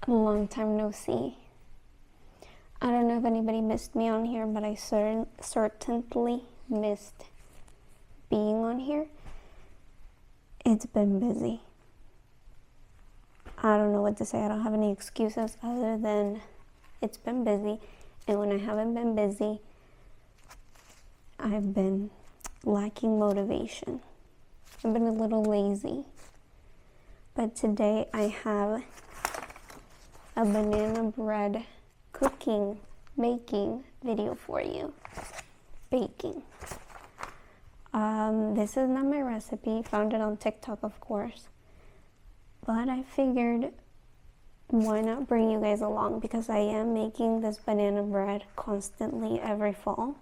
Long time no see. I don't know if anybody missed me on here, but I certainly missed being on here. It's been busy. I don't know what to say. I don't have any excuses other than it's been busy. And when I haven't been busy, I've been lacking motivation. I've been a little lazy. But today I have a banana bread baking video for you. Baking. This is not my recipe. Found it on TikTok, of course. But I figured, why not bring you guys along? Because I am making this banana bread constantly every fall.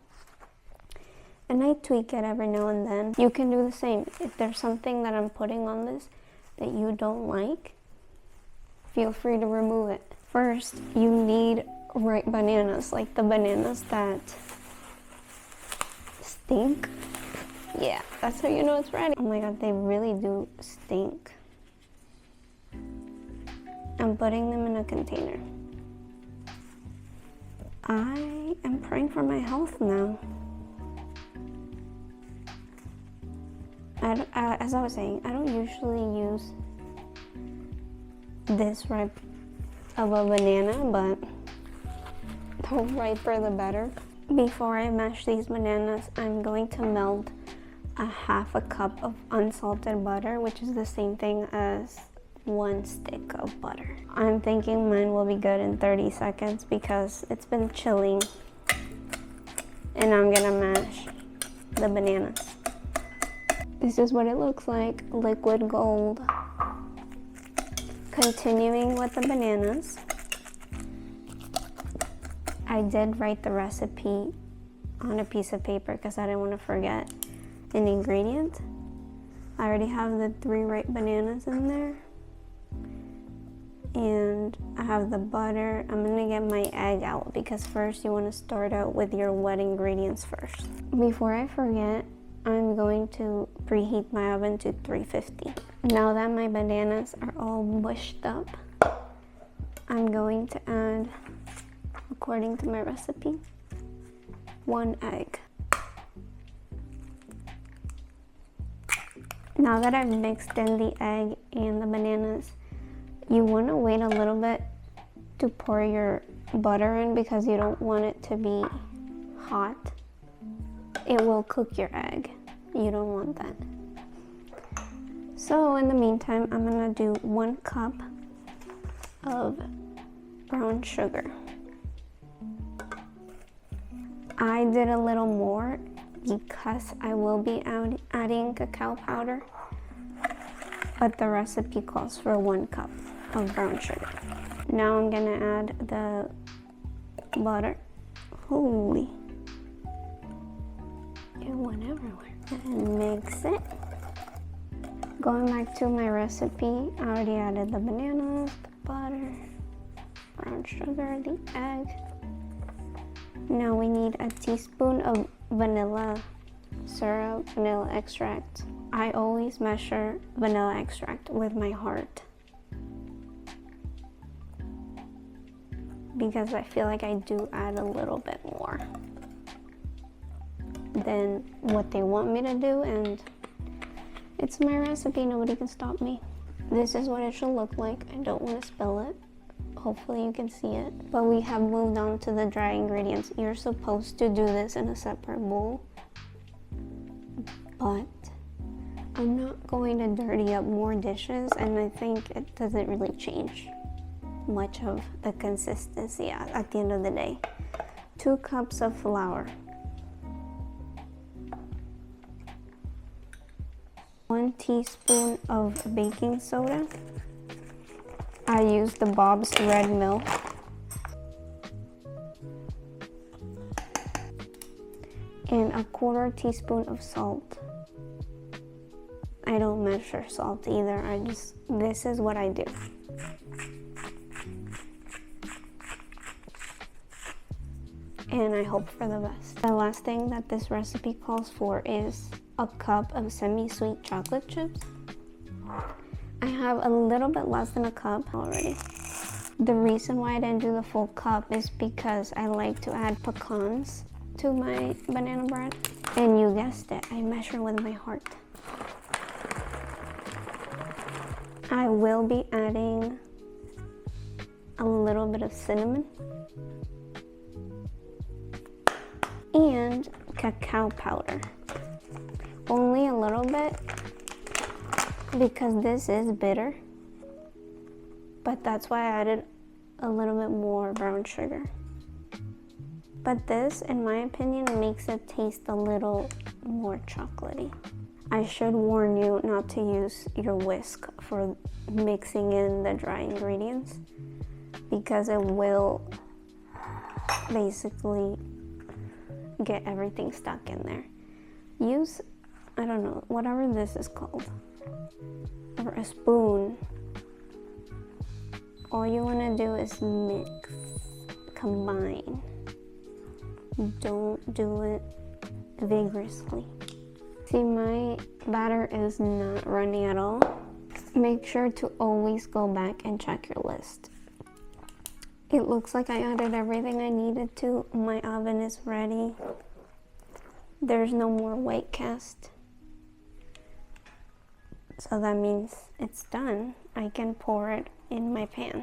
And I tweak it every now and then. You can do the same. If there's something that I'm putting on this that you don't like, feel free to remove it. First, you need ripe bananas, like the bananas that stink. Yeah, that's how you know it's ready. Oh my god, they really do stink. I'm putting them in a container. I am praying for my health now. As I was saying, I don't usually use this ripe of a banana, but the riper the better. Before I mash these bananas, I'm going to melt a half a cup of unsalted butter, which is the same thing as 1 stick of butter. I'm thinking mine will be good in 30 seconds because it's been chilling. And I'm gonna mash the bananas. This is what it looks like, liquid gold. Continuing with the bananas, I did write the recipe on a piece of paper because I didn't want to forget an ingredient. I already have the 3 ripe bananas in there. And I have the butter. I'm gonna get my egg out because first you want to start out with your wet ingredients first. Before I forget, I'm going to preheat my oven to 350. Now that my bananas are all mushed up, I'm going to add, according to my recipe, 1 egg. Now that I've mixed in the egg and the bananas, you want to wait a little bit to pour your butter in because you don't want it to be hot. It will cook your egg. You don't want that. So in the meantime, I'm gonna do 1 cup of brown sugar. I did a little more because I will be adding cacao powder, but the recipe calls for 1 cup of brown sugar. Now I'm gonna add the butter. Holy, it went everywhere. And mix it. Going back to my recipe, I already added the bananas, the butter, brown sugar, the egg. Now we need a teaspoon of vanilla syrup, vanilla extract. I always measure vanilla extract with my heart because I feel like I do add a little bit more than what they want me to do, and it's my recipe, nobody can stop me. This is what it should look like. I don't want to spill it. Hopefully you can see it. But we have moved on to the dry ingredients. You're supposed to do this in a separate bowl, but I'm not going to dirty up more dishes, and I think it doesn't really change much of the consistency at the end of the day. 2 cups of flour. 1 teaspoon of baking soda. I use the Bob's Red Mill. And a 1/4 teaspoon of salt. I don't measure salt either. This is what I do. And I hope for the best. The last thing that this recipe calls for is a cup of semi-sweet chocolate chips. I have a little bit less than a cup already. The reason why I didn't do the full cup is because I like to add pecans to my banana bread. And you guessed it, I measure with my heart. I will be adding a little bit of cinnamon and cacao powder. Only a little bit because this is bitter, but that's why I added a little bit more brown sugar. But this, in my opinion, makes it taste a little more chocolatey. I should warn you not to use your whisk for mixing in the dry ingredients because it will basically get everything stuck in there. Use, I don't know, whatever this is called, or a spoon. All you want to do is mix, combine. Don't do it vigorously. See, my batter is not runny at all. Make sure to always go back and check your list. It looks like I added everything I needed to. My oven is ready. There's no more white cast. So that means it's done. I can pour it in my pan.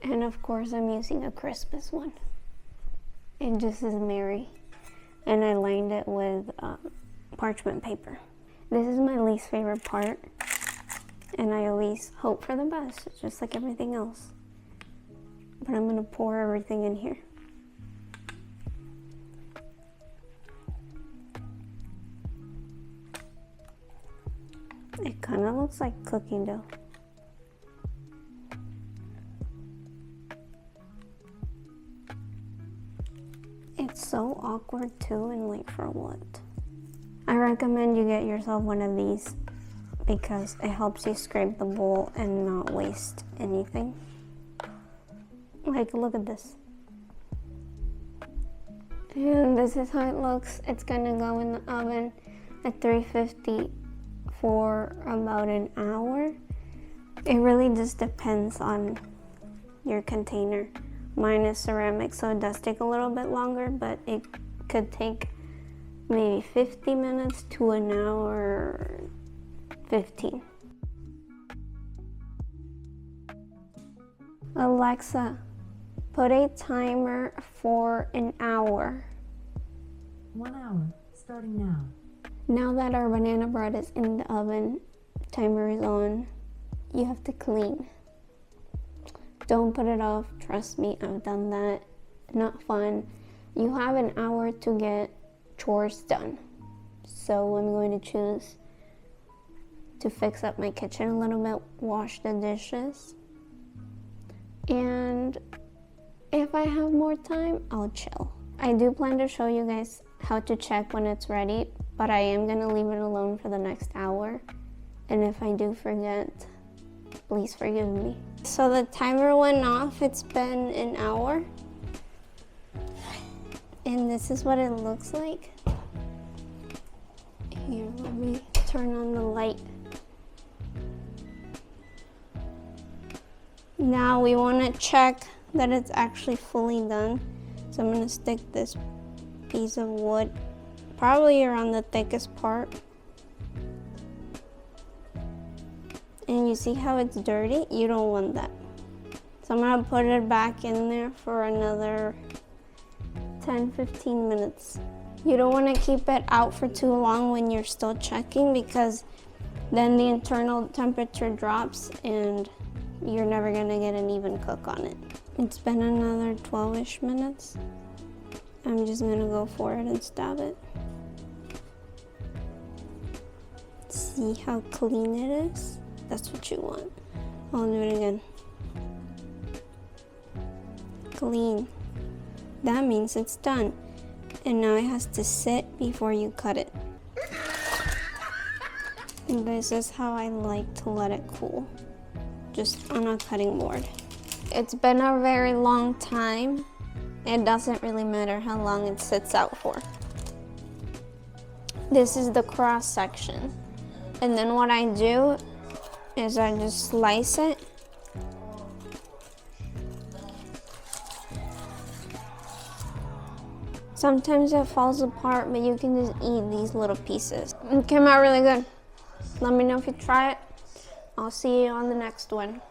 And of course I'm using a Christmas one. It just is merry. And I lined it with parchment paper. This is my least favorite part. And I always hope for the best, just like everything else. But I'm gonna pour everything in here. It kind of looks like cooking dough. It's so awkward too, and wait for what? I recommend you get yourself one of these because it helps you scrape the bowl and not waste anything. Like, look at this. And this is how it looks. It's gonna go in the oven at 350 for about an hour. It really just depends on your container. Mine is ceramic, so it does take a little bit longer, but it could take maybe 50 minutes to an hour 15. Alexa, put a timer for an hour. 1 hour, starting now. Now that our banana bread is in the oven, timer is on, you have to clean. Don't put it off, trust me, I've done that. Not fun. You have an hour to get chores done. So I'm going to choose to fix up my kitchen a little bit, wash the dishes. And if I have more time, I'll chill. I do plan to show you guys how to check when it's ready, but I am gonna leave it alone for the next hour. And if I do forget, please forgive me. So the timer went off, it's been an hour. And this is what it looks like. Here, let me turn on the light. Now we wanna check that it's actually fully done. So I'm gonna stick this piece of wood probably around the thickest part. And you see how it's dirty? You don't want that. So I'm gonna put it back in there for another 10-15 minutes. You don't wanna keep it out for too long when you're still checking because then the internal temperature drops and you're never gonna get an even cook on it. It's been another 12-ish minutes. I'm just gonna go for it and stab it. See how clean it is? That's what you want. I'll do it again. Clean. That means it's done. And now it has to sit before you cut it. And this is how I like to let it cool. Just on a cutting board. It's been a very long time. It doesn't really matter how long it sits out for. This is the cross section. And then what I do is I just slice it. Sometimes it falls apart, but you can just eat these little pieces. It came out really good. Let me know if you try it. I'll see you on the next one.